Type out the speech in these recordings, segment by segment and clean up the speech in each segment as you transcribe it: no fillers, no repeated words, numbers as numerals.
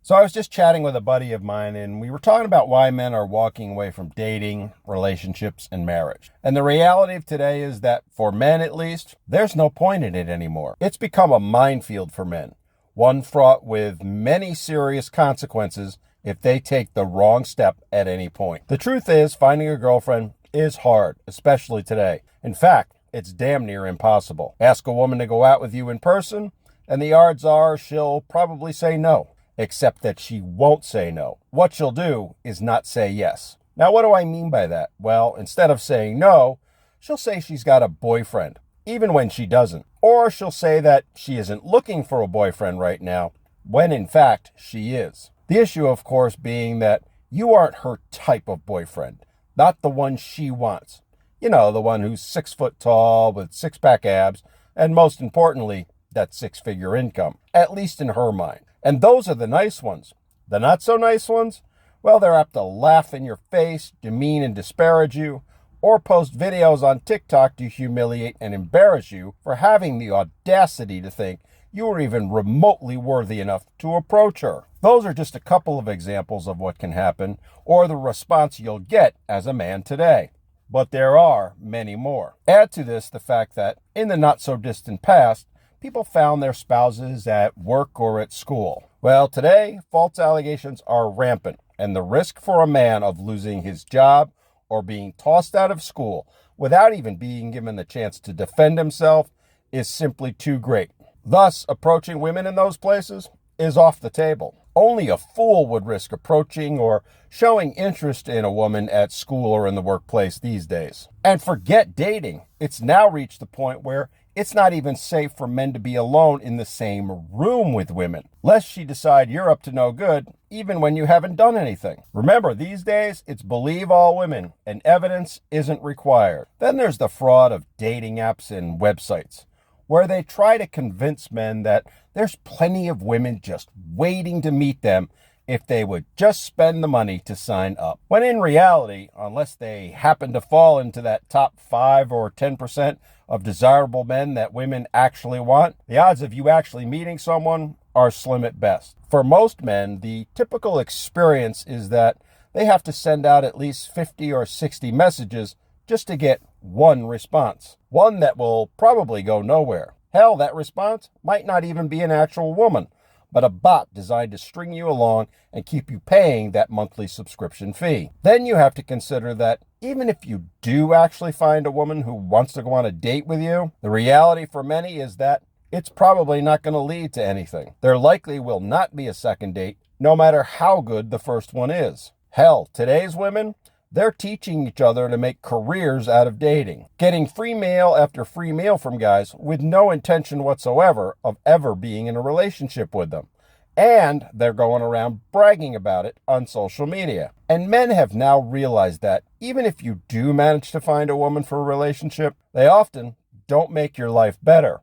So I was just chatting with a buddy of mine, and we were talking about why men are walking away from dating, relationships, and marriage. And the reality of today is that, for men at least, there's no point in it anymore. It's become a minefield for men, one fraught with many serious consequences if they take the wrong step at any point. The truth is, finding a girlfriend is hard, especially today. In fact, it's damn near impossible. Ask a woman to go out with you in person, and the odds are she'll probably say no. Except that she won't say no. What she'll do is not say yes. Now, what do I mean by that? Well, instead of saying no, she'll say she's got a boyfriend, even when she doesn't. Or she'll say that she isn't looking for a boyfriend right now, when in fact she is. The issue, of course, being that you aren't her type of boyfriend, not the one she wants. You know, the one who's 6 foot tall with six-pack abs, and most importantly, that six-figure income, at least in her mind. And those are the nice ones. The not so nice ones, well, they're apt to laugh in your face, demean and disparage you, or post videos on TikTok to humiliate and embarrass you for having the audacity to think you are even remotely worthy enough to approach her. Those are just a couple of examples of what can happen, or the response you'll get as a man today. But there are many more. Add to this the fact that in the not so distant past, people found their spouses at work or at school. Well, today, false allegations are rampant, and the risk for a man of losing his job or being tossed out of school without even being given the chance to defend himself is simply too great. Thus, approaching women in those places is off the table. Only a fool would risk approaching or showing interest in a woman at school or in the workplace these days. And forget dating. It's now reached the point where it's not even safe for men to be alone in the same room with women, lest she decide you're up to no good, even when you haven't done anything. Remember, these days, it's believe all women, and evidence isn't required. Then there's the fraud of dating apps and websites, where they try to convince men that there's plenty of women just waiting to meet them if they would just spend the money to sign up. When in reality, unless they happen to fall into that top 5 or 10% of desirable men that women actually want, the odds of you actually meeting someone are slim at best. For most men, the typical experience is that they have to send out at least 50 or 60 messages just to get one response. One that will probably go nowhere. Hell, that response might not even be an actual woman, but a bot designed to string you along and keep you paying that monthly subscription fee. Then you have to consider that even if you do actually find a woman who wants to go on a date with you, the reality for many is that it's probably not going to lead to anything. There likely will not be a second date, no matter how good the first one is. Hell, today's women, they're teaching each other to make careers out of dating, getting free meal after free meal from guys with no intention whatsoever of ever being in a relationship with them. And they're going around bragging about it on social media. And men have now realized that even if you do manage to find a woman for a relationship, they often don't make your life better.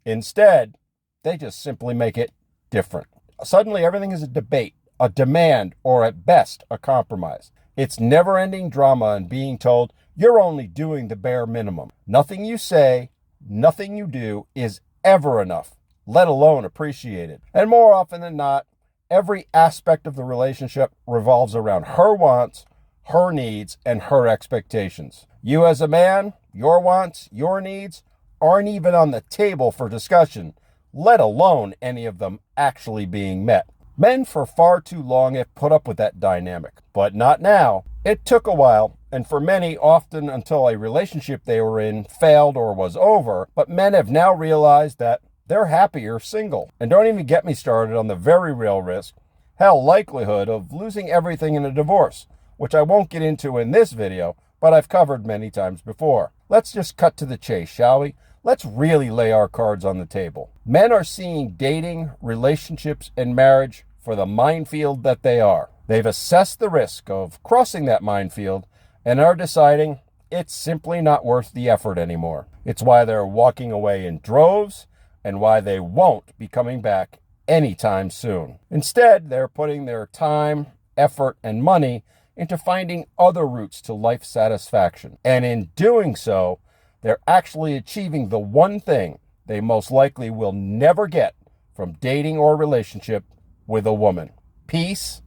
Instead, they just simply make it different. Suddenly, everything is a debate, a demand, or at best, a compromise. It's never-ending drama and being told you're only doing the bare minimum. Nothing you say, nothing you do is ever enough, let alone appreciated. And more often than not, every aspect of the relationship revolves around her wants, her needs, and her expectations. You as a man, your wants, your needs aren't even on the table for discussion, let alone any of them actually being met. Men for far too long have put up with that dynamic, but not now. It took a while, and for many, often until a relationship they were in failed or was over, but men have now realized that they're happier single. And don't even get me started on the very real risk, hell, likelihood of losing everything in a divorce, which I won't get into in this video, but I've covered many times before. Let's just cut to the chase, shall we? Let's really lay our cards on the table. Men are seeing dating, relationships, and marriage for the minefield that they are. They've assessed the risk of crossing that minefield and are deciding it's simply not worth the effort anymore. It's why they're walking away in droves and why they won't be coming back anytime soon. Instead, they're putting their time, effort, and money into finding other routes to life satisfaction. And in doing so, they're actually achieving the one thing they most likely will never get from dating or relationship with a woman. peace,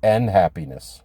and happiness.